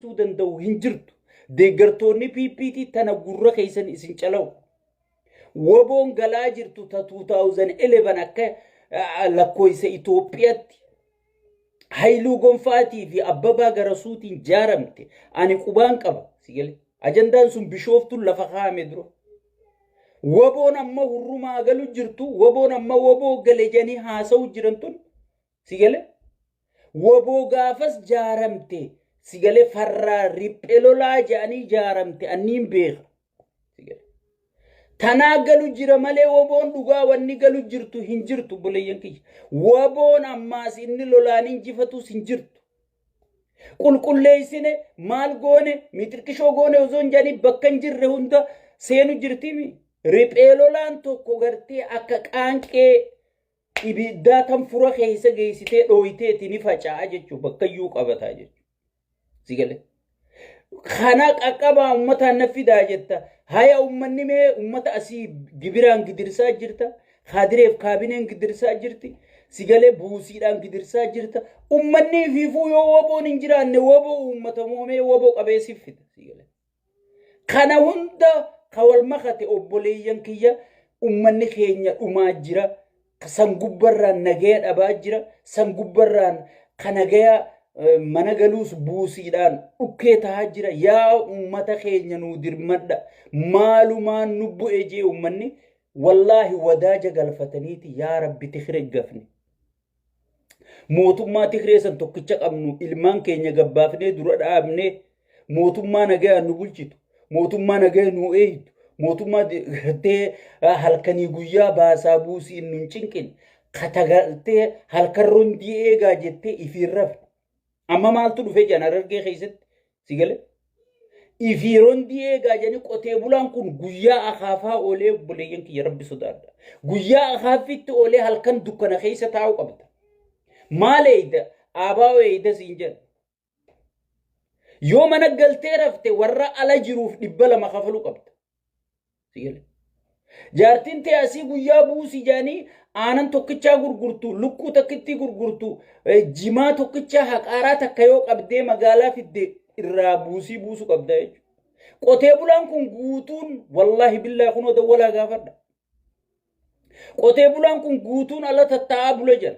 danda'u hin jirtu. Deeggartoonni PPT tana gurra keessan isin calaw. Woboon galaa jirtu ta 2011 akka lakkoofsa Itoophiyaatti Hailuu Gonfaatii fi Abbabaa Garasuutiin jaaramte ani qubaan qaba sigale. Ajandaan sun Bishooftuun lafa kaa'ame dura. Woboon amma hurrumaa galu jirtu, woboon amma woboo galejanii haasa'u jiran tun sigale. Woboo gaafas jaaramte sigale farraa riphee lolaa jedhanii jaaramte anniin beeka sigale. Tanaa galu jira malee woboon dhugaa wanni galu jirtu hin jirtu buleeyyan kiyya. Woboon ammaas inni lolaan injifatus hin jirtu. Qulqulleessine maal goone mitirqishoo goone osoo hin jedhanii bakka hin jirre hunda seenu jirtimi. Riphee lolaan tokko gartee akka qaanqee ibiddaa tan fura keessa geessitee dhooyiteeti ni faca'a jechuudha bakka iyyuu qabataa jechuudha. Sigale. Kana qaqqabaa uummataan na fidaa jetta. Haya uummanni mee uummata asii gibiraan gidirsaa jirta. Kaadireef kaabineen gidirsaa jirti. Sigale buusiidhaan gidirsaa jirta. Uummanni fiifuu yoo woboon hin jiraanne woboo uummata moomee woboo qabeessiif fida. Sigale. Kana hunda kawal makate obboleeyyan kiyya uummanni keenya dhumaa jira. San gubbarraan nagaya dhabaa jira. San gubbarraan ka nagaya mana galuus buusiidhaan dhukkee tahaa jira. Yaa uummata keenya nuu dirmadha. Maalumaan nu bu'e jee uummanni wallaahi wadaaja galfataniiti yaa rabbi Tigree gafne. Mootummaa Tigree san tokkicha qabnu ilmaan keenya gabbaafnee dura dhaabnee mootummaa nagaya nu bulchitu. Mootummaa nagaya nu eeyyitu. Mootummaa gartee halkanii guyyaa baasaa buusii nun cinqin. Katagaltee halkan rondii eegaa jettee ifiin rafne. Amma maaltu dhufe jaan Harargee keessatti sigale. Ifiin rondii eegaa janii qotee bulaan kun guyyaa akaafaa oolee buleeyyan kiyya rabbi sodaadha. Guyyaa akaafitti oolee halkan dukkana keessa taa'u qabda. Maal eeyda? Aabaa eeyda siin jedha. Yoo mana galtee rafte warra ala jiruuf 200 kafaluu qabda. Sigale. Jaartiin tee asii guyyaa buusii jaanii aanan tokkichaa gurgurtu, lukkuu takkitti gurgurtu, jimaa tokkichaa haqaaraa takka yoo qabdee magaalaa fidde irraa buusii buusu qabda jechuudha. Qotee bulaan kun guutuun wallaahi billaahi kunoo dawwalaa gaafadha. Qotee bulaan kun guutuun ala tattaa'aa bula jira.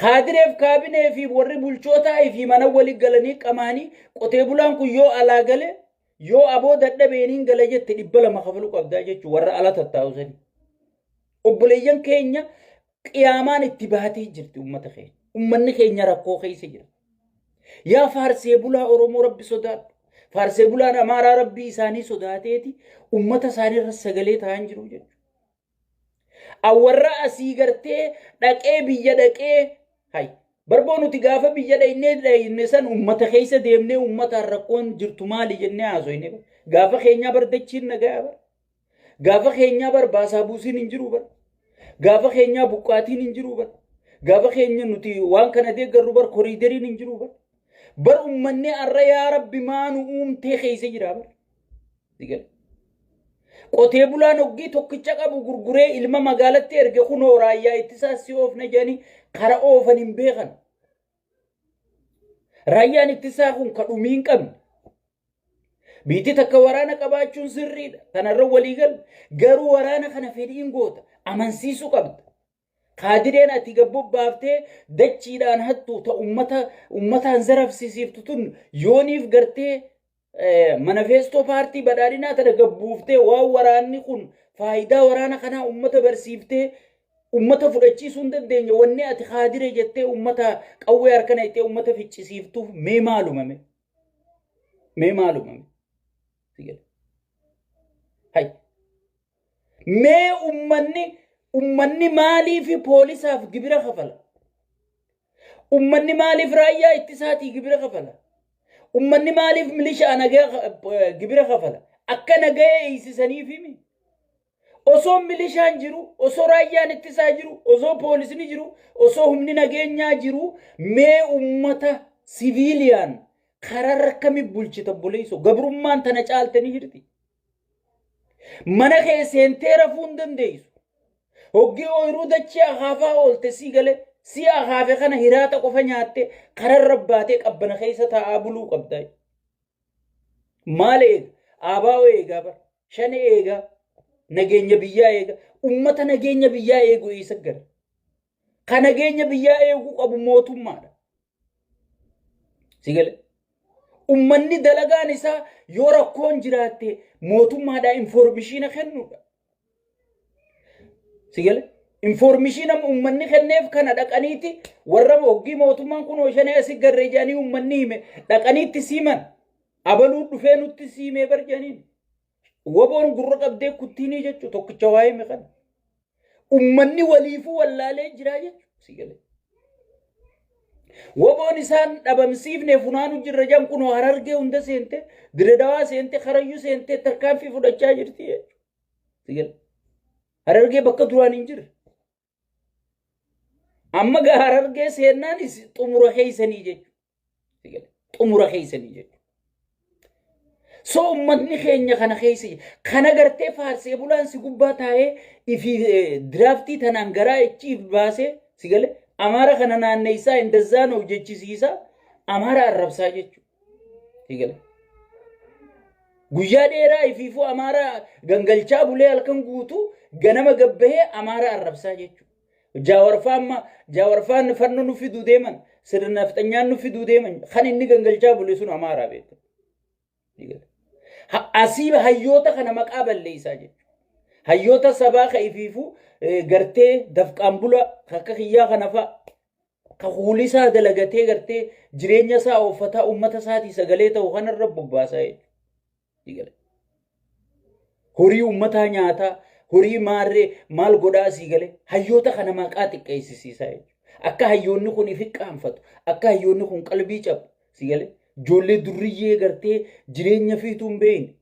Kaadireef kaabinee fi warri bulchootaa fi mana walii galanii qamaanii qotee bulaan kun yoo alaa gale yoo aboo dadhabeeniin gala jette 200 kafaluu qabdaa jechuudha warra ala tattaa'u sani. Obboleeyyan keenya qiyaamaan itti baatee jirti uummata keenya. Uummanni keenya rakkoo keessa jira. Yaa faarsee bulaa Oromoo rabbi sodaadhu. Faarsee bulaan Amaaraa rabbii isaanii sodaateeti uummata isaanii irra sagalee ta'an jiru jechuudha. Awwarra asii gartee dhaqee biyya dhaqee hay barboo nuti gaafa biyya dhaqnee san uummata keessa deemnee uummataan rakkoon jirtu maali jennee haasoyne gaafa keenyaa bardachiin nagaa bar gaafa keenyaa barbaasaa buusiin hin jiru bar gaafa keenyaa buqqaatiin hin jiru bar gaafa keenya nuti waan kana deeggarru bar koriideriin hin jiru bar uummanni arra yaa rabbi maanu uumtee keessa jira bar digal qotee bulaan hoggii tokkicha qabu gurguree ilma magaalatti erge kunoo raayyaa ittisaa si oofne jedhanii kara oofan hin beekan. Raayyaan ittisaa kun ka dhumii hin qabne. Biitti takka waraana qabaachuun sirriidha. Kanarra walii galu. Garuu waraana kana fedhiin goota. Amansiisuu qabda. Kaadireen ati gabboobbaaftee dachiidhaan hattu ta uummataan zarafsiisiiftu tun yooniif gartee manifestoo paartii badhaadhinaa tana gabbuuftee waan waraanni kun faayidaa waraana kanaa uummata barsiiftee ummata fudhachiisuu hin dandeenye wanni ati Kaadiree jettee ummata qawwee harkana ittee ummata ficcisiiftuuf mee maalumame hay mee ummanni maaliif poolisaaf gibira kafala ummanni maaliif raayyaa ittisaatii gibira kafala ummanni maaliif milishaa nagaa gibira kafala akka nagaa eeysisaniif himi osoo milishaan jiru, osoo raayyaan ittisaa jiru, osoo poolisni jiru, osoo humni nageenyaa jiru, mee ummata siviiliyaan karaa akkami bulchita buleessu gabrummaan tana caaltanii jirti. Mana kee seentee rafuu hin dandeessu. Hoggii ooyiruu dachee akaafaa oolte sii gale Si akaafe kana hiraata qofa nyaatte kararra baatee qabbana keessa taa'aa buluu qabda. Maal eega? Abaa'oo eegaa bara. Shane eegaa. Nageenya biyyaa eega. Ummata nageenya biyyaa eegu isa gara. Kan nageenya biyyaa eegu qabu mootummaadha. Sigale. Ummanni dalagaan isaa yoo rakkoon jiraatte mootummaadhaa informeeshina kennuudha. Sigale. Informeeshina ummanni kenneef kana dhaqaniiti warra hoggii mootummaan kun Shanee asii garree jaanii ummanni hime dhaqaniitti siiman abaluu dhufee nutti siimee barjaniin waboon gurra qabdee kuttiinii jechuudha tokkicha waa'ee meeqan ummanni waliifuu wallaalee jiraa jechuudha. Sigale. Waboon isaan dhabamsiifne funaanu jirra jam kun Harargee hunda seente Diredawaa seente Karayyuu seente tarkaanfii fudhachaa jirti jechuudha. Sigale. Harargee bakka duraan hin jirre. Amma gaa Harargee seennaan xumura keeysanii jechuudha. Xumura keeysanii jechuudha. So ummatni keenya kana keeysi kana gartee faarsee bulaan si gubbaa taa'ee ifi diraaftii tanaan garaa ichiif baasee sigale Amaara kana naanneessaa indazaan hojjechisiisa Amaara arrabsaa jechuudha. Sigale. Guyyaa dheeraa ifiifuu Amaara gangalchaa bulee halkan guutuu ganama gabbahee Amaara arrabsaa jechuudha. Jaawarfaan fannoo nu fiduu deeman sirna nafxanyaan nu fiduu deeman kan inni gangalchaa bulee sun Amaaraa beekta. Asii hayyoota kana maqaa balleessaa jechuudha. Hayyoota sabaa kaifiifuu gartee dafqaan bula akka kiyyaa kana fa'a ka huulisaa dalagatee gartee jireenya isaa uffataa ummata isaatii sagalee ta'u kanarra bobbaasaa jechuudha. Horii ummataa nyaataa horii maarree maal godhaa sii galee hayyoota kana maqaa xiqqeessisiisaa jechuudha. Akka hayyoonni kun ifi qaanfatu akka hayyoonni kun qalbii cabu sii galee ijoollee durriyyee gartee jireenya fiituun beeyne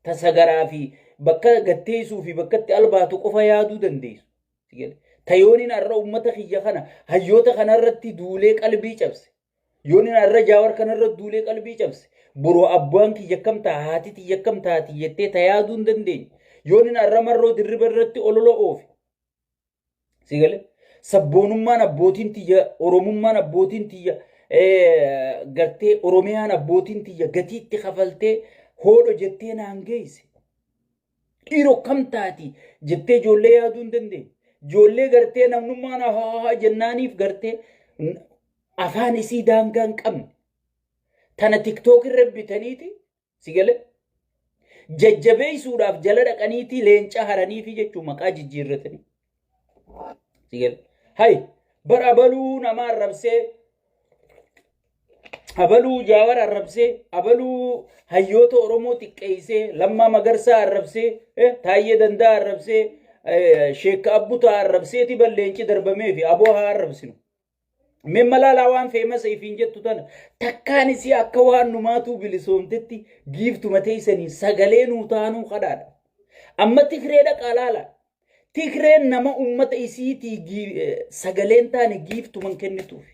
tasagaraa fi bakka gatteessuu fi bakka itti albaatu qofa yaaduu dandeessu. Sii galee tayooniin har'a ummata kiyya kana hayyoota kanarratti duulee qalbii cabse yooniin har'a jaawar kanarratti duulee qalbii cabse boroo abbaan kiyya akkam ta'a haati tiyya akkam taati jettee tayaaduu hin dandeenye. Yooniin har'a marroo dirriba irratti olola oofe. Sii galee sabboonummaan abbootiin tiyya oromummaan abbootiin tiyya gartee oromiyaan abbootiin tiyya gatiitti kafaltee hoodho jettee naan geesse. Dhiiroo kam taati jettee ijoollee yaaduu hin dandeenye. Ijoollee gartee namnummaan haa jennaaniif gartee afaan isii daangaa hin qabne. Tana tiktook irra bitaniiti sii galee jajjabeessuudhaaf jala dhaqaniiti leenca haraniifi jechuu maqaa jijjiirratanii. Sii galee hay bara abaluu nama arrabsee abaluu jaawar arrabsee abaluu hayyoota oromoo xiqqeessee lammaa magarsaa arrabsee taayyee dandaa arrabsee sheekka abbutaa arrabseeti balleenci darbamee fi aboo haa arrabsinu. Memmalaalaa waan feemasa ifiin jettu tana takkaan isii akka waan numaatuu bilisoomtetti giiftu mateeysanii sagalee nuu taanuu kadhaadha. Amma Tigree dhaqaa laala. Tigreen nama ummata isiitii sagaleen taane giiftuman kennituuf.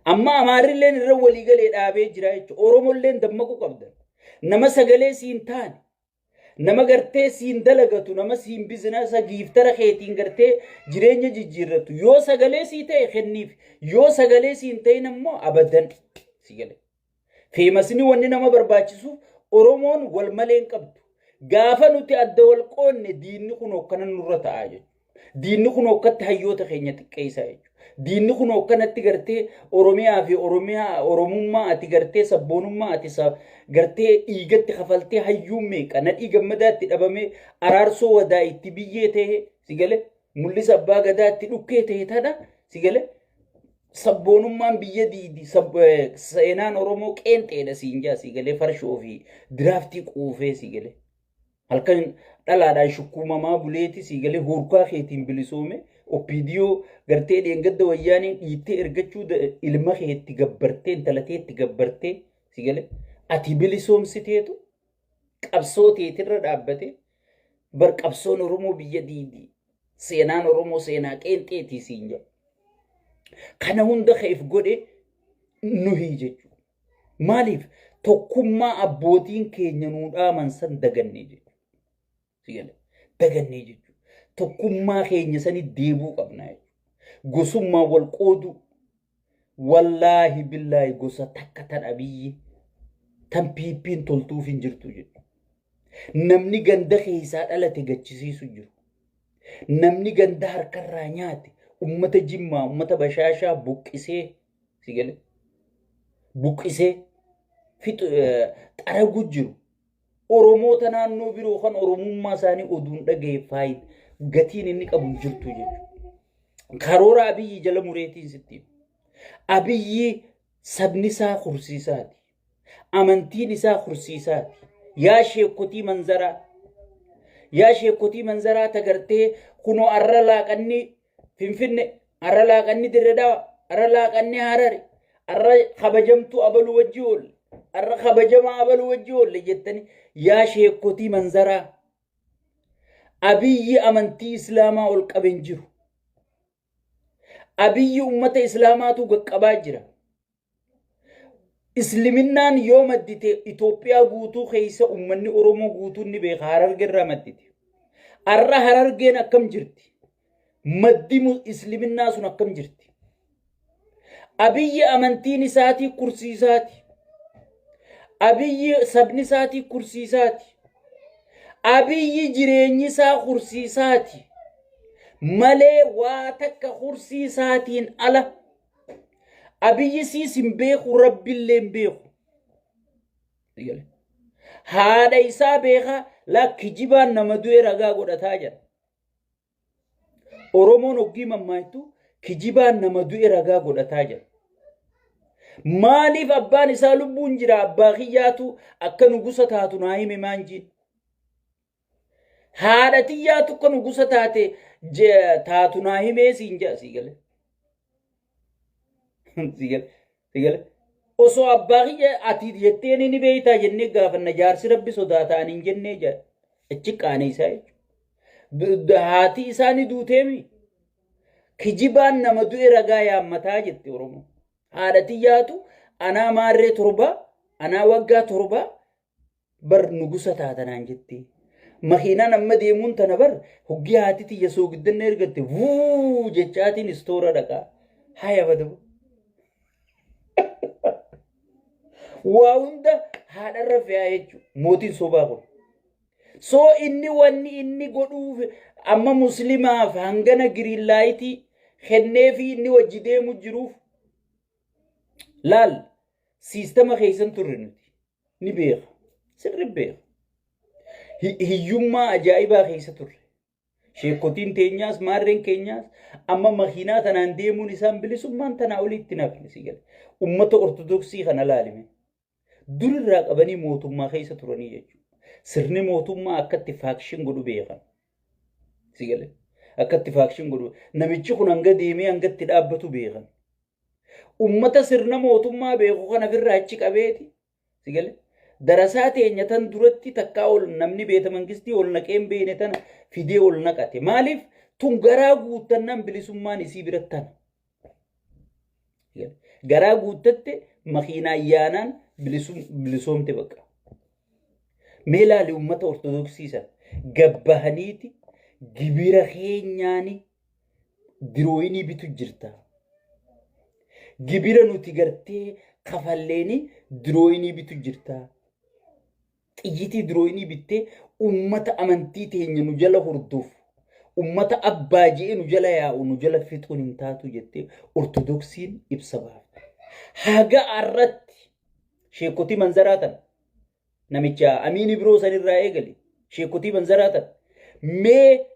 Amma Amaarilleen irra waliigalee dhaabee jira jechuudha. Oromolleen dammaquu qabdan. Nama sagalee siin taane. Nama gartee siin dalagatu nama siin bizinasa giiftara keetiin gartee jireenya jijjiirratu yoo sagalee sii ta'e kenniif yoo sagalee siin ta'in ammoo abadan sii galee. Feemasni wanni nama barbaachisuuf Oromoon wal maleen qabdu. Gaafa nuti adda wal qoonne diinni kun hokkana nurra ta'aa jechuudha. Diinni kun hokkatti hayyoota keenya xiqqeessaa jechuudha. Diinni kun hokkanatti gartee Oromiyaa fi Oromummaa ati gartee sabboonummaa ati gartee dhiigatti kafaltee hayyuun meeqa nadhii gammadaatti dhabamee araarsoo wadaa itti biyyee ta'e sii galee mul'isa abbaa gadaatti dhukkee ta'e tana sii galee sabboonummaan biyya diidi seenaan Oromoo qeenxeedha siin jaa sii galee farshoo fi diraaftii quufee sii galee halkan dhalaadhaan shukkuumamaa buleeti sii galee hurkaa keetiin bilisoome opiidiyoo gartee dheengadda wayyaaniin dhiittee ergachuu ilma keetti gabbartee intalateetti gabbartee sii galee ati bilisoomsiteetu qabsoo teetirra dhaabbate bar qabsoon Oromoo biyya diidi seenaan Oromoo seenaa qeenxeetii siin jaa. Kana hunda keef godhe nuhi jechuudha. Maaliif tokkummaa abbootiin keenya nuu dhaaman san dagannee jechuudha. Dagannee jechuudha. tokkummaa keenya sani deebuu qabna. Gosummaa wal qoodu wallaahi billaahi gosa takka tan Abiyyi tan piippiin toltuuf hin jirtu jedhu. Namni ganda keessaa dhalate gachisiisu jiru. Namni ganda harkarraa nyaate ummata Jimmaa ummata Bashaashaa buqqisee sigale buqqisee xaragu jiru. Oromoota naannoo biroo kan oromummaa isaanii oduun dhaga'e faayid gatiin inni qabu jirtu jechuudha. Karoora Abiyyi jala mureetiin sitti. Abiyyi sabni isaa kursiisaati. Amantiin isaa kursiisaati. Yaa sheekotii manzaraa. Yaa sheekotii manzaraa tagartee kunoo arra laaqanni Finfinne, arra laaqanni Dirree Dhawaa, arra laaqanni Harare, arra kabajamtuu abaluu wajji oolle, arra kabajamaa abaluu wajji oolle jettani yaa sheekotii manzaraa. Abiyyi amantii Islaamaa ol qaben jiru. Abiyyi ummata Islaamaatu qaqqabaa jira. Isliminnaan yoo maddite Itoophiyaa guutuu keessa ummanni Oromoo guutuun ni beeka. Harargee irraa maddite. Arra Harargeen akkam jirti? Maddi Isliminnaa sun akkam jirti? Abiyyi amantiin isaatii kursiisaati. Abiyyi sabni isaatii kursiisaati. Abiyyi jireenyi isaa kursiisaati. Malee waa takka kursiisaatiin ala. Abiyyi siis hin beeku, Rabbiillee hin beeku. Haadha isaa beeka kijibaan nama du'e ragaa godhataa jira. Oromoon oggii mammaaytu kijibaan nama du'e ragaa godhataa jira. Maaliif abbaan isaa lubbuun jira? Abbaa kiyyaatu akka nugusa taatu naa hime maanjiin. Haadha tiyyaatu akka nugusa taate taatu naa himee siin jaa siigale. Siigale. Osoo abbaa kiyya ati jetteen ni beeytaa jennee gaafanna jaarsi rabbi sodaataan hin jennee jaa. Achi qaanii isaa jechuudha. Haati isaanii duuteemi. Kijibaan nama du'e ragaa yaammataa jette Oromoo. Haadha tiyyaatu anaa maarree torba, anaa waggaa torba bar nugusa taatanaan jettee. Makiinaan amma deemuun tana bar hoggi haati tiyya soogiddanna ergatte wuu jechaatiin istoora dhaqaa. Haya badabu. Waa hunda haadharra fe'aa jechuudha. Mootiin sobaa kun. Soo inni wanni inni godhuuf amma muslimaaf hangana giriinlaayitii kennee fi inni wajji deemu jiruuf laal siistama keessan turre nuti ni beeka. Sirri beeka. Hiyyummaa ajaa'ibaa keessa turre. Sheekotiin teenyaas maarreen keenyaas amma makiinaa tanaan deemuun isaan bilisummaan tanaa olitti nafne sigale. Ummata ortodoksii kana laalime. Durirraa qabanii mootummaa keessa turanii jechuudha. Sirni mootummaa akkatti faakshin godhu beekan. Sigale. Akkatti faakshin godhu. Namichi kun hanga deemee hangatti dhaabbatu beekan. Ummata sirna mootummaa beeku kana ofirraa achi qabeeti. Sigale. Darasaa teenya tan duratti takkaa ol namni beeta mangistii ol naqeen beene tana fidee ol naqate. Maaliif tun garaa guuttannaan bilisummaan isii birattan. Garaa guuttatte makiinaa ayyaanaan bilisoomte baqa. Meelaali ummata ortodoksiisa gabbahaniiti gibira keenyaani dirooyinii bitu jirta. Gibira nuti gartee kafalleeni dirooyinii bitu jirta. Xiyyitii dirooyinii bittee ummata amantii teenya nu jala horduuf ummata abbaa je'e nu jala yaa'u nu jala fixuun hin taatu jettee ortodoksiin ibsa baafte. Haga arratti sheekotii manzaraa tan namicha amiini biroo sanirraa eegale sheekotii manzaraa tan mee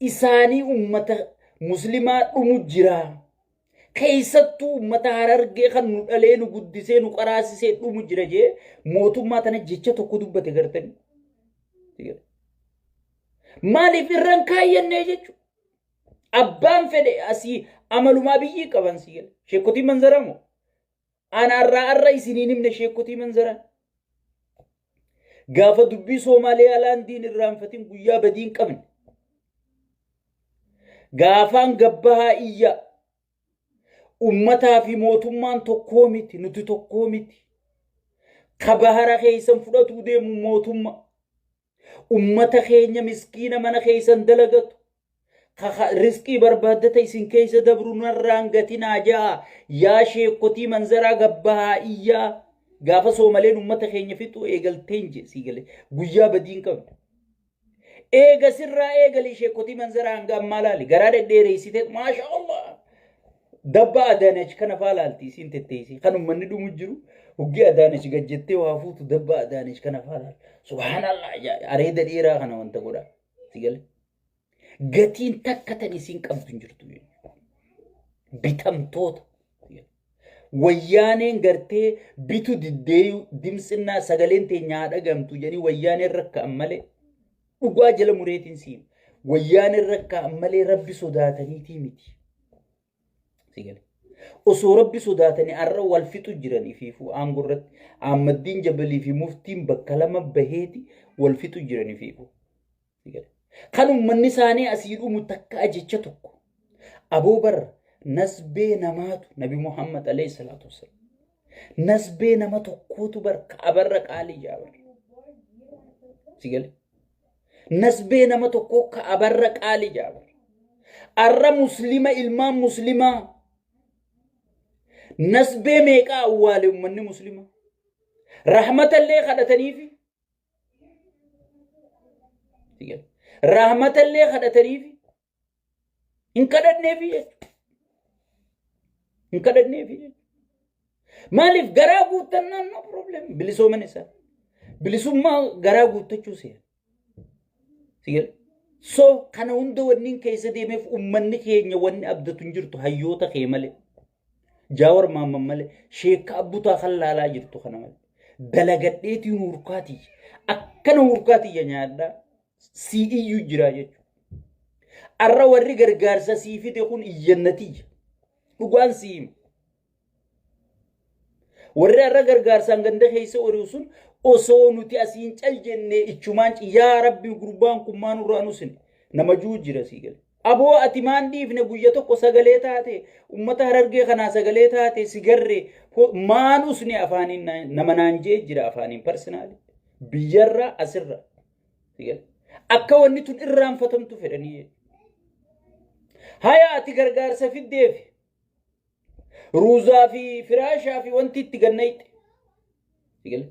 isaanii ummata muslimaa dhumu jiraa. Keessattuu ummata Harargee kan nu dhalee nu guddisee nu qaraasisee dhumu jira jee mootummaa tana jecha tokko dubbate gartani. Maaliif irraan kaayyannee jechuudha. Abbaan fedhe asii amalumaa biyyii qaban sigale. Sheekotii manzaraa moo? Anaarraa arra isiniin himne sheekotii manzaraa. Gaafa dubbii Soomaaliyaa laandiin irraanfatiin guyyaa badiin qabne. Gaafaan gabbahaa iyyaa. Ummataa fi mootummaan tokkoo miti nuti tokkoo miti. Kabahara keessan fudhatuu deemu mootummaa. ummata keenya miskiina mana keessan dalagatu riskii barbaadata isin keessa dabru narraan gatinaa jaa yaa sheekotii manzaraa gabbaa iyyaa gaafa soomaleen ummata keenya fixu eegalteen je sigale guyyaa badiin qabdu eega sirraa eegalii sheekotii manzaraa hanga ammaa laali garaa dhedheereessite maasha Allah dabba adaanach kana faalaalti isin tetteessi kan ummanni dhumu jiru huggi adaanach gajjettee waa fuutu dabba adaanach kana faalaal subhanallah areeda dheeraa kana wanta godha sigale gatiin takka tan isin qabdu jirtu bitamtoota wayyaaneen gartee bitu diddeeyu dimsinnaa sagaleen teenyaa dhagamtu jedhanii wayyaaneen rakka'an malee dhugaa jala mureetiin siin wayyaaneen rakka'an malee rabbi sodaataniitii miti sigale osoo rabbi sodaatanii arra wal fixu jiranii fi aangurratti Ahmaddiin Jabalii fi muftiin bakka lama baheeti wal fixu jiranii fi sigale kan ummanni isaanii asii dhumu takka ajecha tokko aboo barra nasbee namaatu nabi Muhammad alayhi salatu wasallam nasbee nama tokkootu barka abarra qaalii jaabar sigale nasbee nama tokko ka abarra qaalii jaabar arra muslima ilmaan muslimaa nasbee meeqa awwaale ummanni muslima rahmatallee kadhataniifi sigale rahmatallee kadhataniifi in kadhanneefi maalif garaa guuttannaan no problem bilisooman isaa bilisummaa garaa guuttachuu seen sigale so kana hunda wannin keessa deemeef ummanni keenya wanni abdatu jirtu hayyoota kee malee jaawar maamman malee sheekka abbutaa kan laalaa jirtu kana malee dalagadheetiin hurkaatii akkana hurkaatii nyaadhaa sii'iyyuu jira jechuudha arra warri gargaarsa sii fide kun iyyannatii dhugaan siima warri arra gargaarsaan ganda keessa orii sun osoo nuti asiin cal jennee ichumaan yaa rabbi gurbaan kun maan urraa nusine nama juu jira sigale aboo ati maan dhiifne guyya tokko sagalee taate ummata Harargee kanaa sagalee taate sigarree maan usne afaaniin nama naanjee jira afaaniin personaali biyyarra asirra sigale akka wanni tun irraanfatamtu fedhanii haya ati gargaarsa fiddeef ruuzaa fi firaashaa fi wanti itti gannayte sigale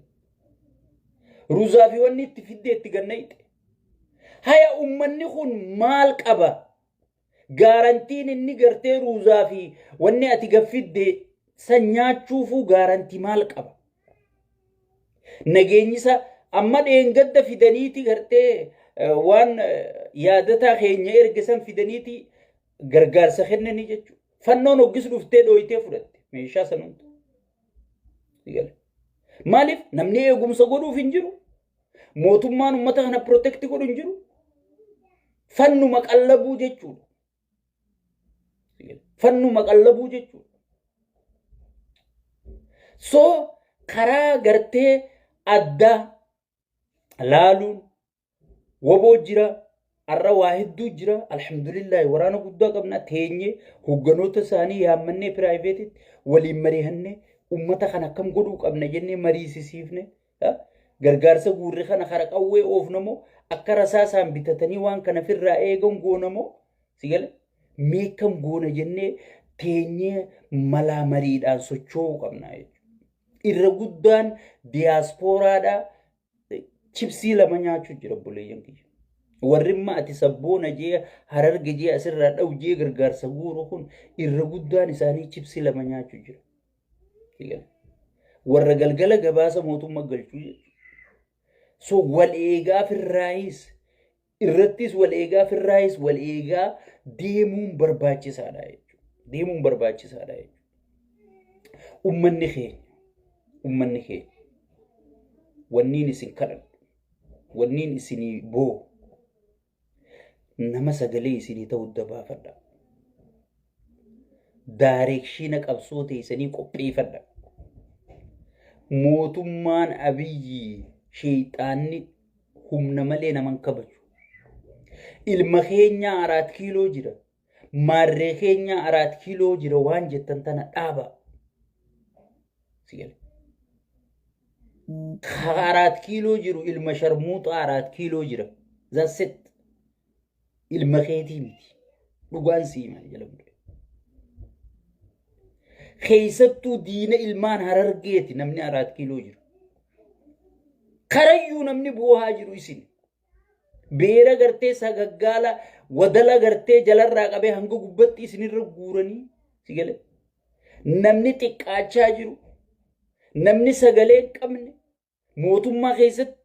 ruuzaa fi wanni itti fidde itti gannayte haya ummanni kun maal qaba garantiin inni gartee ruuzaa fi wanni ati gaffidde sanyaachuufuu garantii maal qaba nageenyisa amma dheengadda fidaniiti gartee waan yaadataa keenya ergisan fidaniiti gargaarsa kennanii jechuudha fannoon hoggis dhuftee dhooyitee fudhatte meeshaa sanuutu sigale maalif namni eegumsa godhuuf hin jiru mootummaan ummata kana protect godhu hin jiru fannuma qallabuu jechuudha sigale fannuma qallabuu jechuudha so karaa gartee adda laaluun waboo jira arra waa hedduu jira alhamdulillah waraana guddaa qabna teenye hogganoota isaanii yaamannee private waliin mari'annee ummata kana akkam godhuu qabna jennee mariisisiifne gargaarsa guurri kana kara qawwee oofnamoo akka rasaasaan bitatanii waan kana firraa eegan goonamoo sigale meekkam goona jennee teenye malaa mariidhaan socho'uu qabna irra guddaan diaasporaadha chipsii lama nyaachuu jira buleeyyan kiyya warrimma ati sabboona jee Hararge jee asirraa dhaw jee gargaarsa guuru kun irra guddaan isaanii chipsii lama nyaachuu jira warra galgala gabaasa mootummaa galchuu so wal eegaa firraayis irrattis wal eegaa firraayis wal eegaa deemuun barbaachisaadha jechuudha deemuun barbaachisaadha jechuudha ummanni keenya wanniin isin kadhadhu wanniin isinii boo nama sagalee isinii ta'uu dabaafadha daareekshina qabsoo teessanii qopheeffadha mootummaan Abiyyi sheexaanni humna malee naman kabaju ilma keenya 4 kiiloo jira maarree keenya 4 kiiloo jira waan jettan tana dhaaba sigale 4 kiiloo jiru ilma sharmuuxa 4 kiiloo jira. Zasset ilma keetii miti. Dhugaan siima jedhamu. Keessattuu diina ilmaan Harargeeti namni 4 kiiloo jiru. Karayyuu namni bu'aa jiru isin. Beera gartee sagaggaala wadala gartee jalarraa qabee hanga gubbatti isinirra guuranii sigale. Namni xiqqaachaa jiru. Namni sagalee hin qabne mootummaa keessatti,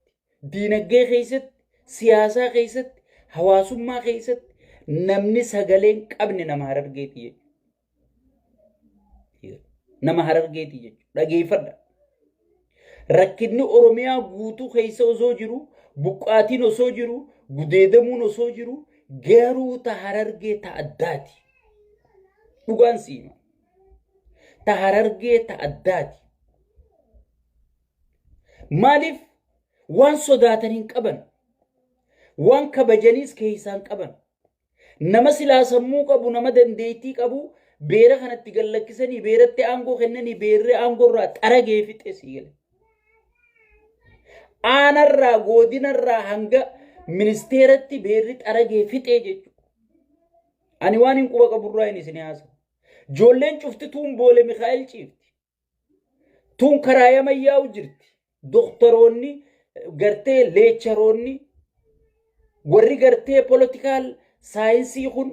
diinagdee keessatti, siyaasaa keessatti, hawaasummaa keessatti namni sagalee hin qabne nama Harargeeti jechuudha. Nama Harargeeti jechuudha. Dhageeffadha. Rakkinni Oromiyaa guutuu keessa osoo jiru, buqqaatiin osoo jiru, gudeedamuun osoo jiru, garuu ta Harargee ta addaati. Dhugaan siima. Ta Harargee ta addaati. Maaliif waan sodaatan hin qaban, waan kabajaniis keessaan qaban, nama silaa sammuu qabu, nama dandeettii qabu, beera kanatti gallakkisanii, beeratti aangoo kennanii, beerree aangoorraa xaragee fixee siigale. Aanarraa godinarraa hanga ministeeratti beerri xaragee fixee jechuudha. Ani waan hin quba qaburraa hin isin haasa. Ijoolleen cufti tuun boole Mikaa'el ciifti. Tuun karaa yamayyaa'u jirti. Doktoroonni gartee leecharoonni warri gartee politikaal saayinsii kun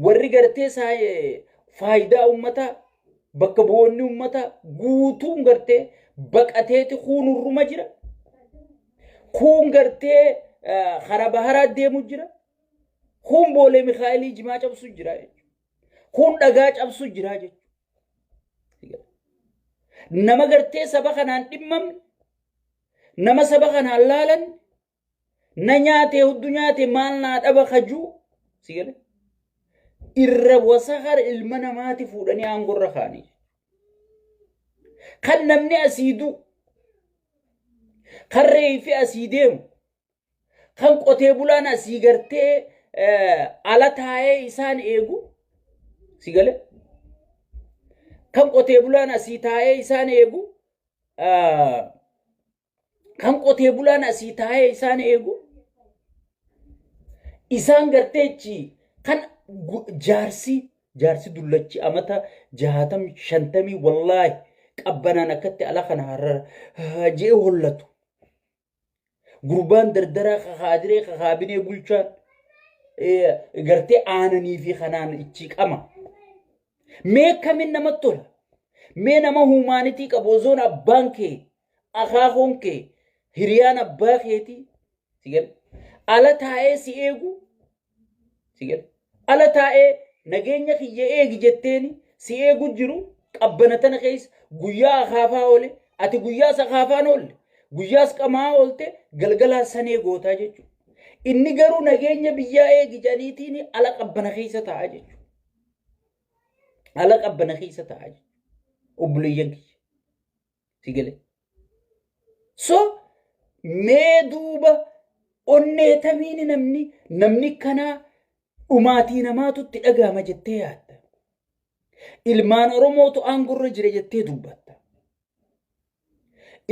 warri gartee faayidaa ummataa bakka bu'oonni ummataa guutuun gartee baqateeti kuunurruma jira. Kuun gartee karaa baharaa deemu jira. Kuun boolee Mikaa'elii jimaa cabsu jira jechuudha. Kuun dhagaa cabsu jira jechuudha. Nama gartee saba kanaan dhimmamne nama saba kanaan laalan na nyaate huddu nyaate maal naa dhaba kajuu sigale irra wasakar ilma namaati fuudhanii aangorra kaanii kan namni asiiduu kan reefi asii deemu kan qotee bulaan asii gartee ala taa'ee isaan eegu sigale kan qotee bulaan asii taa'ee isaan eegu kan qotee bulaan asii taa'ee isaan eegu isaan garteechi kan jaarsi dullachi amata 60-50 wallaahi qabbanaan akkatti ala kana harara jee hollatu gurbaan dardaraa kakaadiree kakaabinee bulchaan gartee aananii fi kanaan ichi qama mee kamin namatti tola mee nama humaanitii qabu ozoon abbaan kee akaakoon kee hiriyaan abbaa keetii sigale ala taa'ee si eegu sigale ala taa'ee nageenya kiyya eegi jetteeni si eegu jiru qabbana tana keessa guyyaa akaafaa oole ati guyyaas akaafaan oolle guyyaas qamaa oolte galgalaa sanee gootaa jechuudha. Inni garuu nageenya biyyaa eegi janiitiin ala qabbana keessa taa'a jechuudha. Ala qabbana keessa taa'a jechuudha. Obboleeyyan kiyya sigale. So mee duuba onneetamiin namni kanaa dhumaatii namaatutti dhagahama jettee yaadda. Ilmaan Oromootu aangorra jira jettee dubbatta.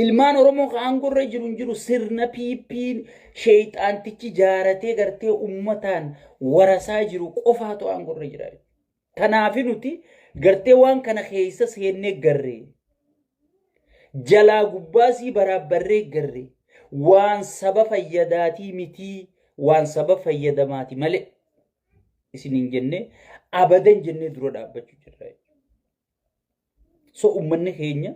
Ilmaan Oromoo ka aangorra jiru sirna piippiin sheeyxaantichi jaaratee gartee ummataan warasaa jiru qofaatu aangorra jira. Kanaafi nuti gartee waan kana keessa seennee garree. Jalaa gubbaasii baraabbarree garree. Waan saba fayyadaatii mitii waan saba fayyadamaati malee isiniin jennee abadan jennee dura dhaabbachuu jirra. So ummanni keenya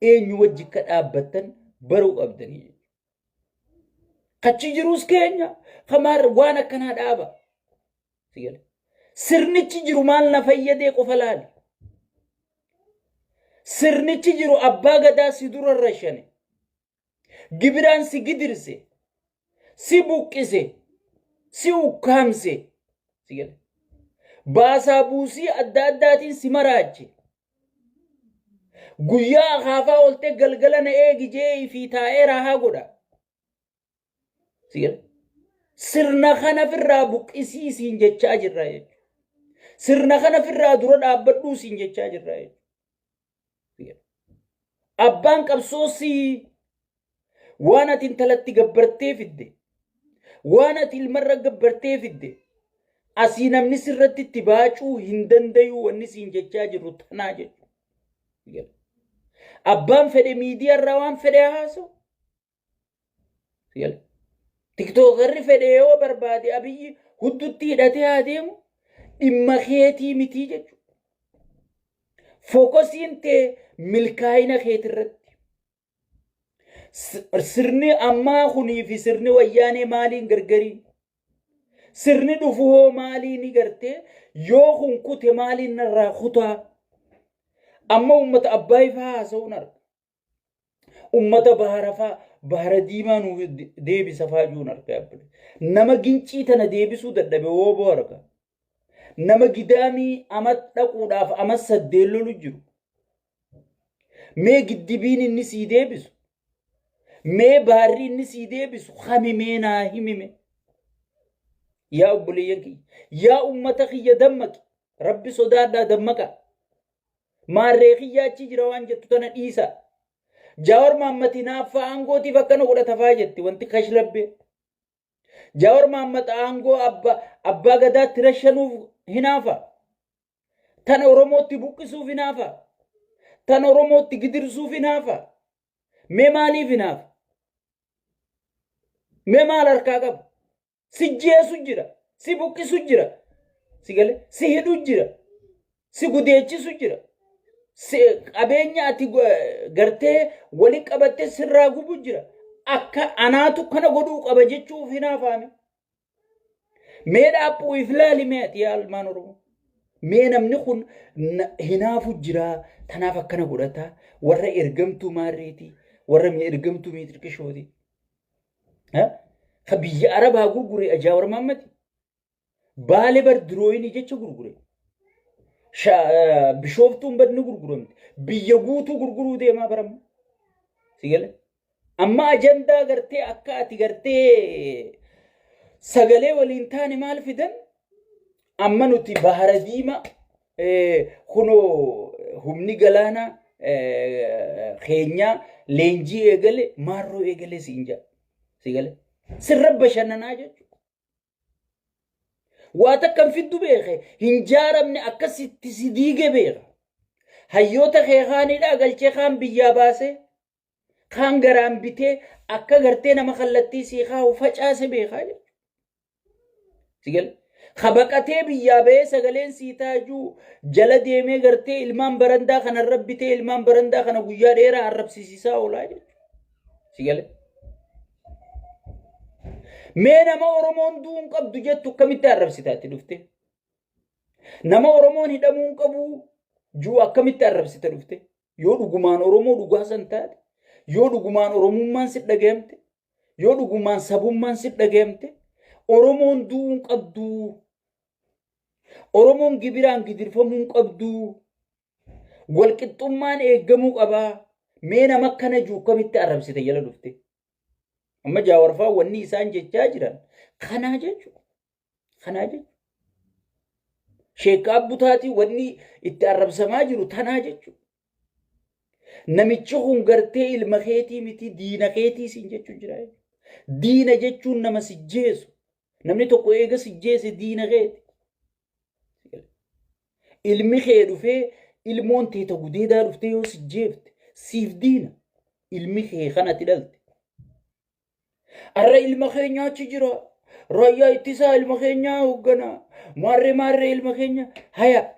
eenyu wajji akka dhaabbattan baruu qabdanii. Kachi jirus keenya kamaar waan akkanaa dhaaba. Sirnichi jiru maal na fayyadee qofa laali. Sirnichi jiru abbaa gadaa si dura rashane. Gibiraan si gidirse, si buqqise, si ukkaamse. Baasaa buusii adda addaatiin si maraache. Guyyaa akaafaa oolte galgala na eegi jee fi taa'ee raahaa godha. Sirna kana firraa buqqisii siin jechaa jirra jechuudha. Sirna kana firraa dura dhaabbadhuu siin jechaa jirra jechuudha. Abbaan qabsoosii waan ati intalatti gabbartee fidde waan ati ilmarra gabbartee fidde asii namni sirratti itti baacuu hin dandayu wanni siin jechaa jiru tanaa jechuudha. Abbaan fedhe miidiyaarraa waan fedhe haasa'u. Tiktookarri fedhe yoo barbaade Abiyyi huddutti hidhatee haa deemu dhimma keetii mitii jechuudha. Fookosiin ta'e milkaa'ina keetirratti. Sirni ammaa kunii fi sirni wayyaanee maaliin gargarii? Sirni dhufu hoo maaliin gartee yoo kun kute maaliin narraa kutaa? Amma ummata abbaa ifaa haasa'uun arga. Ummata bahara diimaa nuuf deebisa faajuun arga. Nama gincii tana deebisuu dadhabe wooboo arga. Nama gidaamii amat dhaquudhaaf amat saddeen lolu jiru. Mee giddibiin inni sii deebisu? Mee baarri inni sii deebisu? Hamimee naa himime. Yaa obboleeyyan kiyya. Yaa ummata kiyya dammaqi. Rabbi sodaadhaa dammaqa. Maarree kiyya achi jira waan jettu tana dhiisa. Jaawar Mahammad naaffaa aangootiif akkana godhatafaa jetti wanti kashlabbee. Jaawar Mahammad aangoo abbaa gadaatti rashanuuf hinaafa. Tana Oromootti buqqisuuf hinaafa. Tana Oromootti gidirsuuf hinaafa. Mee maaliif hinaafa? Mee maal harkaa qaba? Si jeesu jira. Si buqqisu jira. Si gale? Si hidhu jira. Si gudeechisu jira. Si qabeenya ati gartee wali qabattee sirraa gubu jira. Akka anaatu kana godhuu qaba jechuuf hinaafaame. Mee dhaabbuu iflaali mee ati yaa ilmaan Oromoo. Mee namni kun hinaafu jira. Tanaaf akkana godhata. Warra ergamtuu maarreeti. Warra ergamtuu miitirqishooti. Ka biyya Arabaa gurgure Jaawar Mahammad. Baale bar dirooyinii jecha gurgure. Bishooftuun badni gurguramte. Biyya guutuu gurguruu deemaa baramu. Si gale? Amma ajandaa gartee akka ati gartee sagalee waliin taane maal fidan? Amma nuti bahara diimaa kunoo humni galaanaa keenyaa leenjii eegale maarroo eegale siin jaa. Si gale? Sirra bashannanaa jechuudha. Waa takkan fiddu beeke hin jaaramne akkasitti si diige beeka. Hayyoota kee kaanidhaa galchee kaan biyyaa baasee kaan garaan bitee akka gartee nama kallattii sii kaa'u facaase beekaa jechuudha. Si gale? Kabaqatee biyyaa ba'ee sagaleen sii taajuu jala deemee gartee ilmaan barandaa kana rabbitee ilmaan barandaa kana guyyaa dheeraa arrabsiisisaa oolaa jechuudha. Si gale? Mee nama Oromoon du'uun qabdu jettu akkamitti arrabsitaatti dhufte? Nama Oromoon hidhamuun qabu juu akkamitti arrabsita dhufte? Yoo dhugumaan Oromoo dhugaa san taate, yoo dhugumaan Oromummaan si dhagahamte, yoo dhugumaan sabummaan si dhagahamte, Oromoon du'uun qabdu, Oromoon gibiraan gidirfamuun qabdu, walqixxummaan eeggamuu qabaa. Mee nama akkana juu akkamitti arrabsita jala dhufte? Amma Jaawarfaa wanni isaan jechaa jiran kanaa jechuudha. Kanaa jechuudha. Sheek Abbutaatii wanni itti arrabsamaa jiru tanaa jechuudha. Namichi kun gartee ilma keetii miti diina keetii siin jechuun jira. Diina jechuun nama sijjeesu. Namni tokko eega sijjeese diina keeti. Ilmi kee dhufee ilmoon teeta gudeedaa dhuftee yoo sijjeefte siif diina. Ilmi kee kanatti dhalte. Arra ilma keenyaa achi jira. Raayyaa ittisaa ilma keenyaa hoogganaa. Maarree ilma keenya. Haya.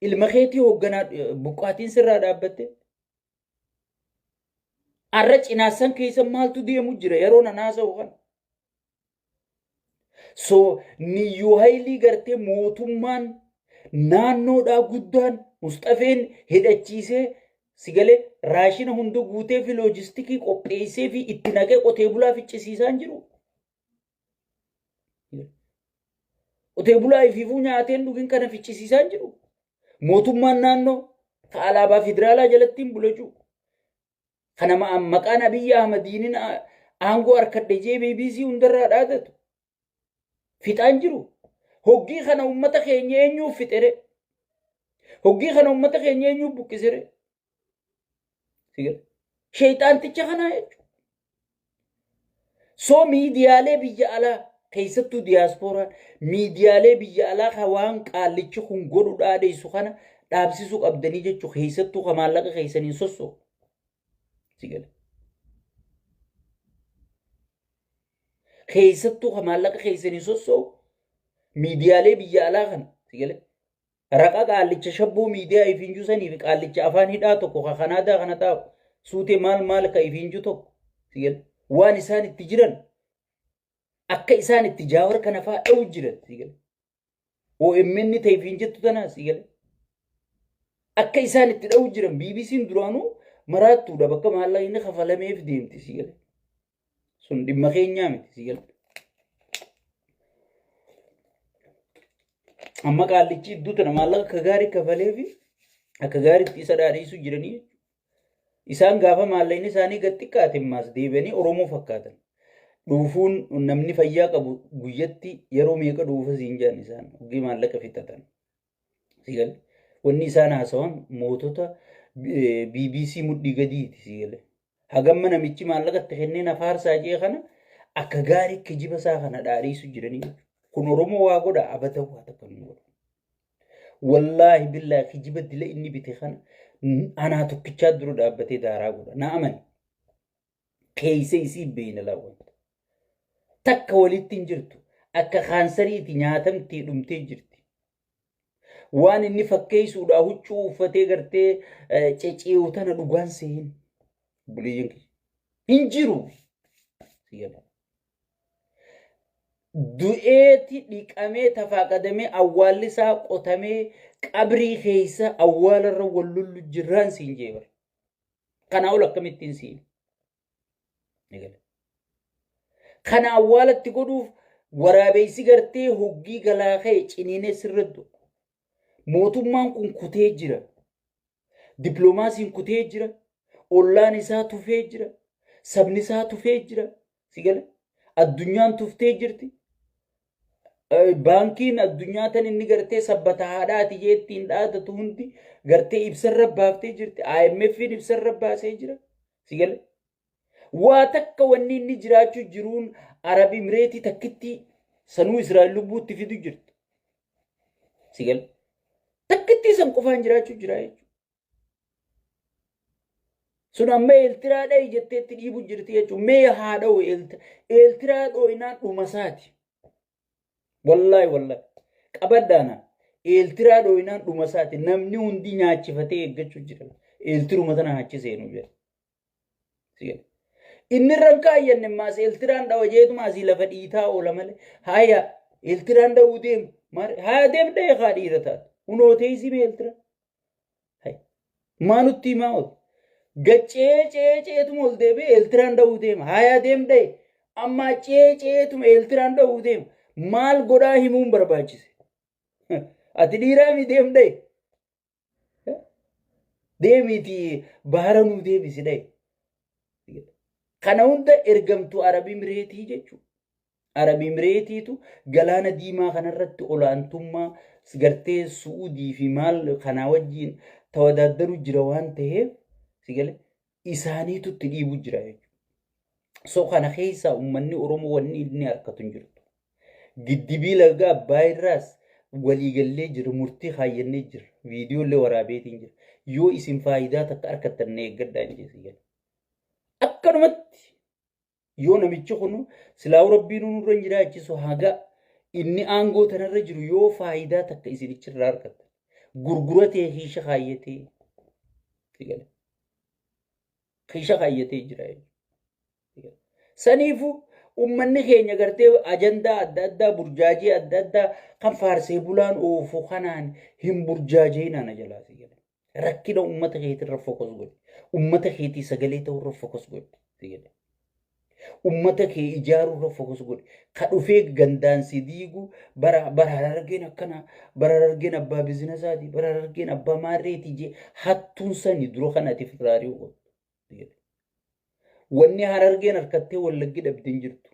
Ilma keetii hoogganaa buqqaatiin sirraa dhaabbatte. Arra cinaasan keessa maaltu deemu jira yeroo nanaasa'u kana. So niyyuu haylii gartee mootummaan naannoodhaa guddaan Mustafeen hidhachiisee si galee raashina hunda guutee fi loojistikii qopheessee fi itti naqee qotee bulaa ficcisiisaan jiru. Qotee bulaa ifiifuu nyaateen dhugin kana ficcisiisaan jiru. Mootummaan naannoo ka alaabaa federaalaa jalattiin bulachuu. Kana maqaan Abiyyi Ahmadiin aangoo harkadhe jee BBC hundarraa dhaadatu. Fixaan jiru. Hoggii kana uummata keenya eenyuuf fixere? Hoggii kana uummata keenya eenyuuf buqqisere? Sheexaanticha kanaa jechuudha. So miidiyaalee biyya alaa keessattuu diiyaasporaan miidiyaalee biyya alaa kan waan qaallichi kun godhu dhaadheessu kana dhaabsisuu qabdanii jechuun keessattuu kan maallaqa keessaniin sossoo. Keessattuu kan maallaqa keessaniin sossoo miidiyaalee biyya alaa kana. Raqa qaallicha shabbuu miidiyaa ifiinjuu sanii fi qaallicha afaan hidhaa tokko kan kanaadaa kana taa'u suutee maal ka ifiinjuu tokko. Waan isaan itti jiran akka isaan itti jaawar kana fa'aa dha'u jiran. OMN ta'e ifiinjattu tanaas akka isaan itti dha'u jiran BBC'n duraanuu maraattuudha bakka maallaqni kafalameef deemti. Sun dhimma keenyaa miti. Amma qaallichi iddoo tana maallaqa akka gaarii kafalee fi akka gaariitti isa dhaadheessuu jiranii isaan gaafa maallaqni isaanii gad xiqqaate maas deebi'anii Oromoo fakkaatan. Dhuufuun namni fayyaa qabu guyyatti yeroo meeqa dhuufa siin jedhan isaan hogii maallaqa fixatan. Wanni isaan haasawan mootota BBC mudhii gadiiti. Hagamma namichi maallaqa itti kenneen afaarsaa jee kana akka gaarii kijiba isaa kana dhaadheessuu jiranii. Kun Oromoo waa godha abata waa takka nu godha. Wallaahi billaahi kijiba dila inni bite kana anaa tokkichaa dura dhaabbatee daaraa godha. Na amani. Keessa isii beena laawwanta. Takka walitti hin jirtu. Akka kaansariiti nyaatamtee dhumtee jirti. Waan inni fakkeessuudha huccuu uffatee gartee ceceewu tana dhugaan seen. Buleeyyan hin jiru. Du'eeti dhiqamee tafaaqadamee awwaalli isaa qotamee qabrii keessa awwaalarra wallullu jirraan siin jeebar. Kana ol akkamittiin siin. Kana awwaalatti godhuuf waraabeysi gartee hoggii galaa ka'e ciniinee sirraddu. Mootummaan kun kutee jira. Dippiloomaasiin kutee jira. Ollaan isaa tufee jira. Sabni isaa tufee jira. Addunyaan tuftee jirti. Baankiin addunyaa tan inni gartee sabbata haadhaati jettiin dhaadatu hundi gartee ibsarra baaftee jirti. IMF'n ibsarra baasee jira. Waa takka wanni inni jiraachuu jiruun Arab Imireetii takkitti sanuu Israa'el lubbuutti fidu jirti. Takkitti san qofaan jiraachuu jira jechuudha. Sun amma Eeltiraa dha'i jetteetti dhiibu jirti jechuudha. Mee haa dha'u Eeltiraa dhoo'inaan dhumasaati. Wallaahi. Qabaddaana Eeltiraa dhoo'inaan dhumasaati. Namni hundi nyaachifatee eeggachuu jira. Eeltiruma tana achi seenuu jira. Inni rankaa ayyanne maas Eeltiraan dhawa jeetuma asii lafa dhiitaa oola malee. Haaya Eeltiraan dha'uu deemu. Haa deem dha'e haa dhiira taatu. Hunootee isii Eeltira. Maanutti himaa oolu. Ceetuma ol deebi'ee Eeltiraan dha'uu deema. Haaya deem dha'e. Amma ceetuma Eeltiraan dha'uu deema. Maal godhaa himuun barbaachise. Ati dhiiraa mi deem dha'e. Deemiti baara nuu deebisi dha'e. Kana hunda ergamtuu Arab Imireetii jechuudha. Arab Imireetiitu galaana diimaa kanarratti olaantummaa gartee Suudii fi maal kanaa wajjiin tawadaddaru jira waan ta'eef isaaniitu itti dhiibu jira jechuudha. So kana keessaa uummanni Oromoo wanni inni harkatu hin jirtu. Giddibii laga Abbaay irraas waliigallee jira murtii kaayyannee jira. Viidiyoolee waraabeetiin jira. Yoo isin faayidaa takka harkattan eeggadhaa hin jeesi. Akkanumatti yoo namichi kun silaa rabbiin nurra hin jiraachisu haga inni aangoo tanarra jiru yoo faayidaa takka isinichirraa argatan gurguratee hiisha kaayyatee jira. Saniifu ummanni keenya gartee ajandaa adda addaa burjaajii adda addaa kan faarsee bulaan oofu kanaan hin burjaajeenana jalaa rakkina ummata keetirra fokus godhe. Ummata keetii sagalee ta'urra fokus godhe. Ummata kee ijaaruurra fokus godhe. Ka dhufee gandaan si diigu bara argeen akkana bara argeen abbaa biizinasaati bara argeen abbaa maarreetii jee hattuun sani dura kanati firaarii godhe. Wanni harargeen harkattee wallaggi dhabdeen jirtu.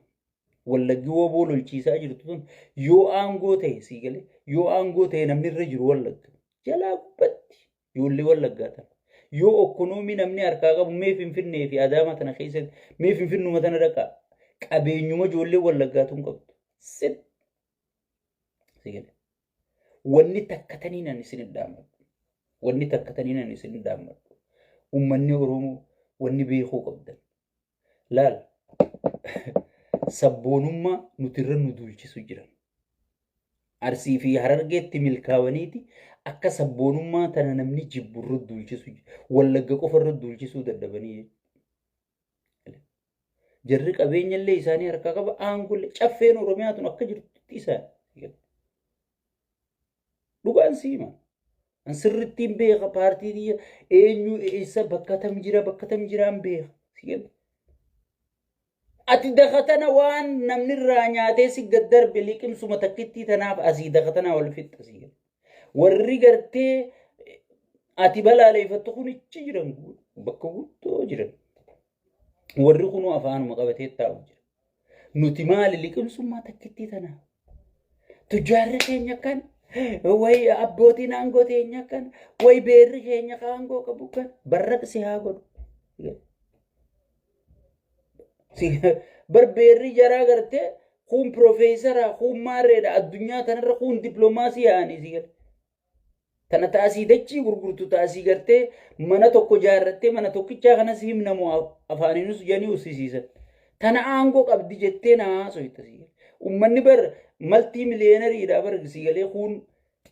Wallaggi woboo lolchiisaa jirtu sun yoo aangoo ta'e sii galee yoo aangoo ta'e namni irra jiru wallagga. Jalaa gubbatti ijoollee wallaggaa tana. Yoo ekonomii namni harkaa qabu mee Finfinnee fi Adaama tana keessatti mee Finfinnuma tana dhaqaa. qabeenyuma ijoollee wallaggaatuun qabdu. Sit sigale. Wanni takkatanii nan isin dhaammadhu. Wanni takkatanii nan isin dhaammadhu. Uummanni Oromoo wanni beekuu qabdan. Laal sabboonummaa nutirra nu duulchisu jiran. Arsii fi Harargeetti milkaawaniiti akka sabboonummaa tana namni jibburra duulchisu wallagga qofarra duulchisuu dadhabanii. Jarri qabeenyallee isaanii harkaa qaba aangollee caffeen Oromiyaatun akka jirtutti isaan. Dhugaan siima. An sirrittiin beeka paartii eenyu eessa bakka tam jiraan beeka. Ati dakatana waan namni irraa nyaatee si gaddarbe liqimsuma takkittii tanaaf asii dakatana wal fixxasi. Warri gartee ati balaaleeffattu kun ichi jiran bakka guuttoo jiran. Warri kunuu afaanuma qabatee taa'u jira. Nuti maali liqimsummaa takkittii tanaaf? Tujjaarri keenya kan way abbootiin aangoo teenya kan way beerri keenya aangoo qabu kan barraqsi haa godhu. Barbeerri jaraa gartee kun profeesara kun maarreedha addunyaa tanarra kun dippiloomaasii yaa'anii sigale. Tana taasii dachii gurgurtu taasii gartee mana tokko jaarrattee mana tokkichaa kanas himnamu afaaniinus janii ussisiisan. Tana aangoo qabdi jettee naa soita sigale. Uummanni bar maltii miliyeenariidhaa bar sigalee kun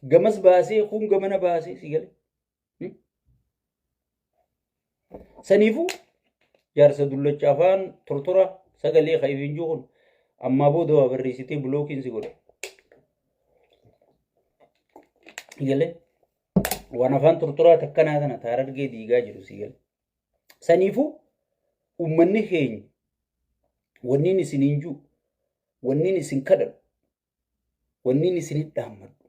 gamas baasee kun gamana baasee sigale. Saniifuu jaarsa dullacha afaan tortora sagalee kaifiin jiru amma booda waa barreessitee bulookiin si godha. Sigale. Waan afaan tortoraa takkanaa tana Harargee diigaa jiru sigale. Saniifuu uummanni keenya wanniin isiniin jiru wanniin isin kadhadhu wanniin isin dhaammadhu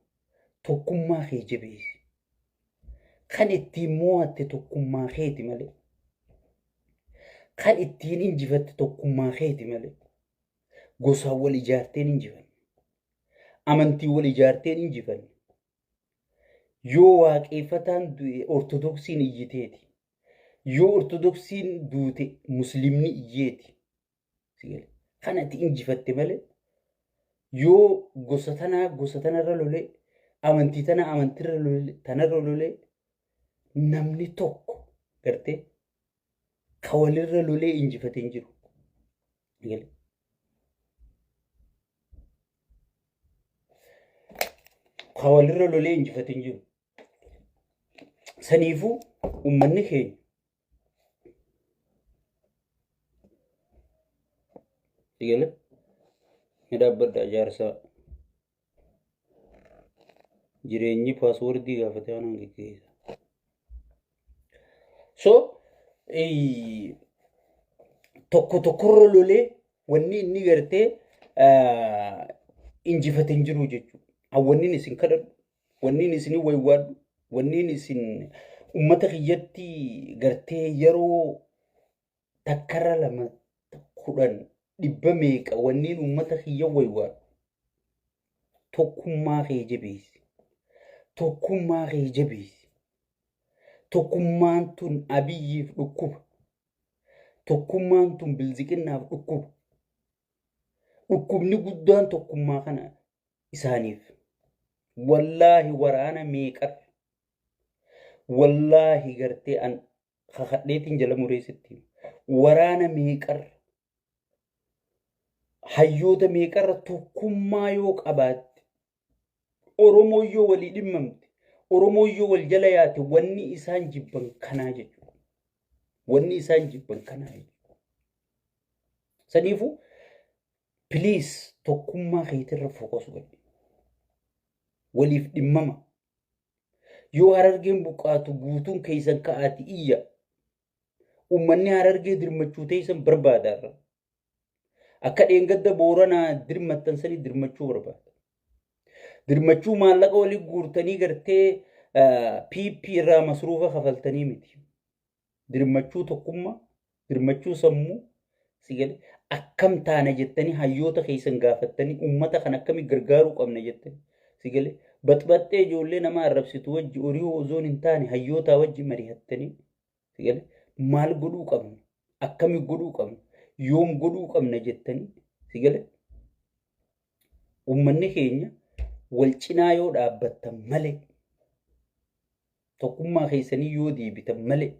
tokkummaa kee jabeessi. Kan ittiin mo'atte tokkummaa keeti malee. Kan ittiin injifatte tokkummaa keeti malee. Gosaan wal ijaarteen injifanne. Amantii wal ijaarteen injifanne. Yoo waaqeffataan du'e ortodoksiin iyyiteeti. Yoo ortodoksiin duute muslimni iyyeeti. Kan ati injifatte malee. Yoo gosa tanarra lolee amantii tanarra lolee namni tokko gartee ka walirra lolee injifatee hin jiru. Ka walirra lolee injifatee hin jiru. Saniifuu uummanni keenya sigale midhaabbadda ijaarsaa jireenyi paaswordii gaafatee waan hanqeessa. So tokkorra lolee wanni inni gartee injifatee hin jiru jechuudha. Wanniin isin kadhadhu, wanniin isin waywaadhu, wanniin isin uummata kiyyatti gartee yeroo takkarra lama 10 dhibba meeqa wanniin uummata kiyya waywaadhu. Tokkummaa kee jabeessi. Tokkummaa kee jabeessi. Tokkummaan tun Abiyyiif dhukkuba. Tokkummaan tun Bilziqinnaaf dhukkuba. Dhukkubni guddaan tokkummaa kana isaaniif. Wallaahi waraana meeqarra. Wallaahi gartee an kakadheetiin jala mureessitti. Waraana meeqarra. Hayyoota meeqarra tokkummaa yoo qabaatte. Oromoo yoo walii dhimmamte. Oromoo yoo wal jala yaate wanni isaan jibban kanaa jechuudha. Wanni isaan jibban kanaa jechuudha. Saniifuu please tokkummaa keetirra fokus godhi. Waliif dhimmama. Yoo Harargeen buqqaatu guutuun keessan ka'aati iyya. Uummanni Harargee dirmachuu teessan barbaadaarra. Akka dheengadda Booranaa dirmattan sanii dirmachuu barbaada. Dirmachuu maallaqa walii guurtanii gartee PP irraa masruufa kafaltanii miti. Dirmachuu tokkummaa, dirmachuu sammuu sigale akkam taana jettanii hayyoota keessan gaafattanii uummata kan akkamitti gargaaruu qabna jettanii sigale baxbaxxee ijoollee nama arrabsitu wajji horii ozoon hin taane hayyoota wajji mari'attanii sigale maal godhuu qabna akkami godhuu qabna yoom godhuu qabna jettanii si gale ummanni keenya wal cinaa yoo dhaabbattan malee tokkummaa keessanii yoo deebitan malee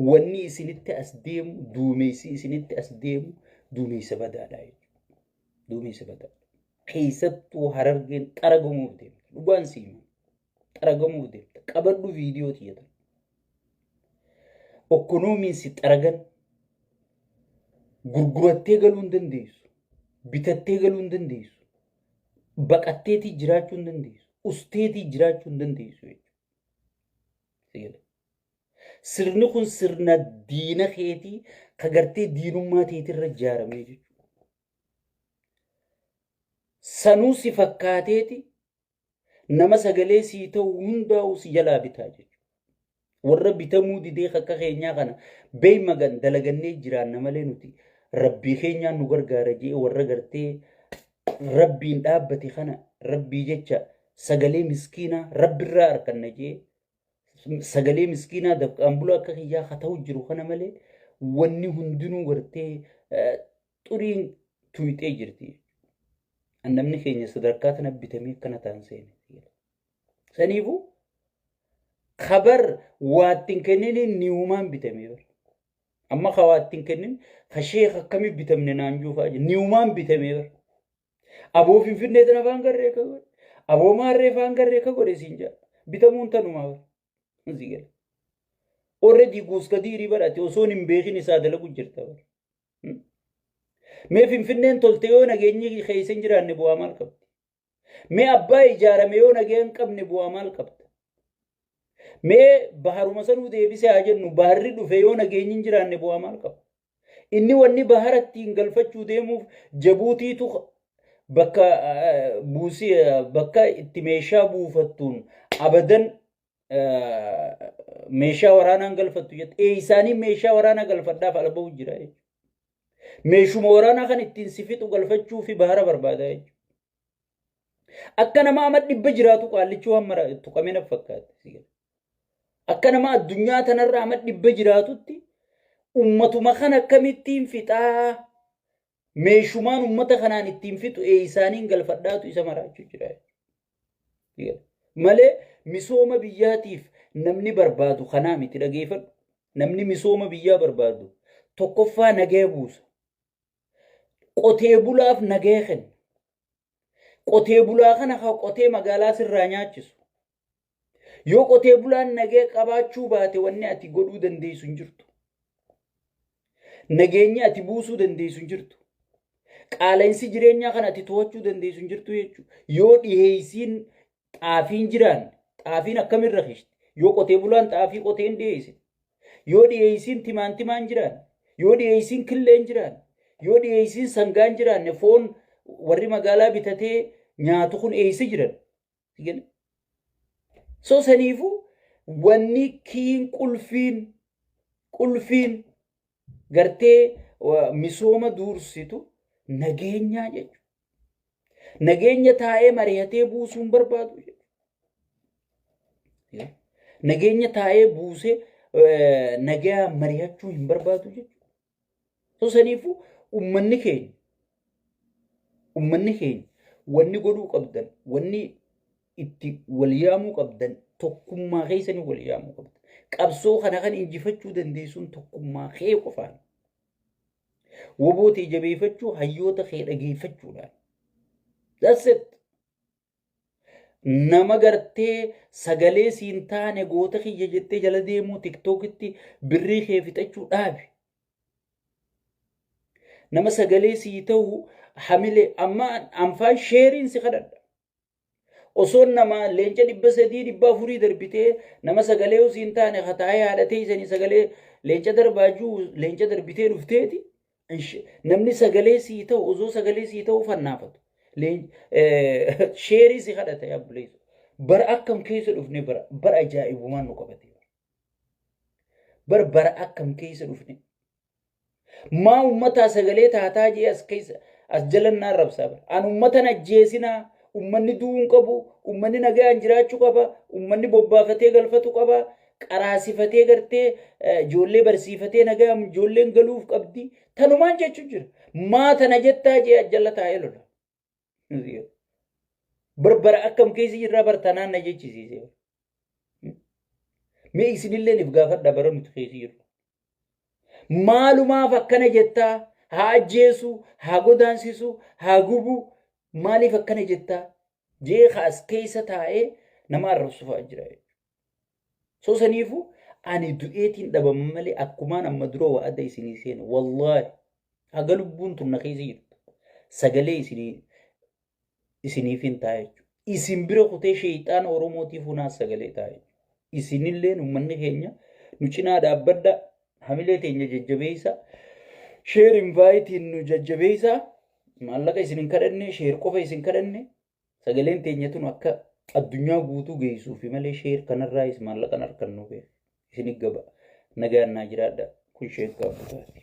wanni isinitti as deemu duumessi isinitti as deemu duumessa badaadha jechuudha duumessa badaadha keessattuu Harargeen xaragamuuf deemta dhugaan siima xaragamuuf deemta qabadhu viidiyoo tiyyatan ekonomiin si xaragan gurgurattee galuu hin dandeessu bitattee galuu hin dandeessu baqatteetii jiraachuu hin dandeessu usteetii jiraachuu hin dandeessu jechuudha sirni kun sirna diina keetii kagartee diinummaa teetirra ijaaramee jechuudha sanuu si fakkaateeti nama sagalee sii ta'u hundaa'u si jalaa bitaa jechuudha warra bitamuu didee akka keenyaa kana beeymagan dalagannee jiraanna malee nuti rabbii keenyaan nu gargaara jee warra gartee rabbiin dhaabbate kana rabbii jecha sagalee miskiinaa rabbirraa arganna jee sagalee miskiinaa dafqaan bulaa akka kiyyaa haa ta'u jiru kana malee wanni hundinuu gartee xuriin tuyxee jirti namni keenya sadarkaa tana bitamee akkana ta'an seene saniifuu khabar waattiin kennin ni'umaan bitamee bar amma khawaattiin kennin khasheekh akkamii bitamne naan juufaa ni'umaan bitamee bar aboo finfinnee tana faan garree ka godhe aboo maarree faan garree ka godhe siin jaa bitamuun tanumaa bar zigel already guuskadii ribarate osoon hin beekin isaa dalagu jirta bar mee finfinneen tolte yoo nageenyi keeysan jiraanne bu'aa maal qabdi mee abbaa ijaarame yoo nageen qabne bu'aa maal qabda mee baharuma sanuu deebisee haa jennu baharri dhufe yoo nageenyi hin jiraanne bu'aa maal qabda inni wanni baharatti hin galfachuu deemuuf jabuutiitu bakka buusii bakka itti meeshaa buufattuun abadan meeshaa waraanaan galfattu jette isaanii meeshaa waraanaa galfadhaaf alba'u jira meeshuma waraanaa kan ittiin sifixu galfachuu fi bahara barbaada jechuudha akka nama amma dhibba jiraatu qaallichuu hammara tuqamee na fakkaate akka nama addunyaa tanarraa amma dhibba jiraatutti ummatuma kan akkamittiin fixaa meeshumaan ummata kanaan ittiin fixu isaaniin galfadhaatu isa maraachuu jira malee misooma biyyaatiif namni barbaadu kanaa miti dhageeffadhu namni misooma biyyaa barbaadu tokkoffaa nagee buusa qotee bulaaf nagee kenna qotee bulaa kana qotee magaalaa sirraa nyaachisu yoo qotee bulaan nagee qabaachuu baate wanni ati godhuu dandeessu hin jirtu nageenyi ati buusuu dandeessu hin jirtu qaala'insi jireenyaa kana ati to'achuu dandeessu hin jirtu jechuudha yoo dhiheeysiin xaafiin jiraan xaafiin akkamirra kishti yoo qotee bulaan xaafii qoteen dhiheeysin yoo dhiheeysiin timaantimaan jiraan yoo dhiheeysiin killeen jiraan yoo dhiheeysiin sangaan jiraanne foon warri magaalaa bitatee nyaatu kun eeysa jiran so saniifu wanni kiin qulfiin gartee misooma duursitu nageenyaa jechuudha nageenya taa'ee mari'atee buusuun barbaadu jechuudha nageenya taa'ee buusee nagaa mari'achuu hin barbaadu jechuudha so saniifu ummanni keenya wanni godhuu qabdan wanni itti wal yaamuu qabdan tokkummaa keessanii wal yaamuu qabdan qabsoo kana kan injifachuu dandeessuun tokkummaa kee qofaan wobootee jabeeffachuu hayyoota kee dhageeffachuudhaan that's it nama gartee sagalee siin taane goota kiyya jettee jala deemuu tiktokitti birrii kee fixachuu dhaabi nama sagalee sii ta'u hamile amma anfaan sheeriin si kadhadha osoon nama leenca 300-400 darbitee nama sagalee usiin taane hataa'ee haadhatee isanii sagalee leenca darbaajuu leenca darbitee dhufteeti namni sagalee sii ta'u osoo sagalee sii ta'u fannaafatu sheerii si kadhata yaa buleessu bara akkam keessa dhufne bara ajaa'ibumaan nu qabate bara akkam keessa dhufne maa ummataa sagalee taataa jee as jalannaa rabsaa an ummatan ajjeesinaa ummanni du'uun qabu ummanni nagaan jiraachuu qaba ummanni bobbaafatee galfatu qaba qaraasifatee gartee ijoollee barsiifatee nagaa ijoolleen galuuf qabdi tanumaan jechuun jira maa tana jettaa jee ajjalla taa'ee lola barbara akkam keessi jirraa bartanaan na jechisiise mee isinillee if gaafadha bara nuti keessi jirru maalumaaf akkana jettaa haa ajjeesu haa godaansisu haa gubu maaliif akkana jettaa jee as keessa taa'ee nama arrabsuufaa jira so saniifu ani du'eetiin dhabama malee akkumaan amma dura wa'ada isinii seena wallaahi haga lubbuun tun na keessa jirtu sagalee isiniif hin taa'e isin bira kutee sheeyxaan oromootiif hunaas sagalee taa'e isinillee ummanni keenya nu cinaa dhaabbadha hamilee teenya jajjabeessa sheer invaayitiin nu jajjabeessa maallaqa isin hin kadhanne sheer qofa isin kadhanne sagaleen teenya tun akka addunyaa guutuu geessuufi malee sheer kanarraa is maallaqan harkan nu beeku isin gaba nagaan naa jiraadha kun sheekkaa futaati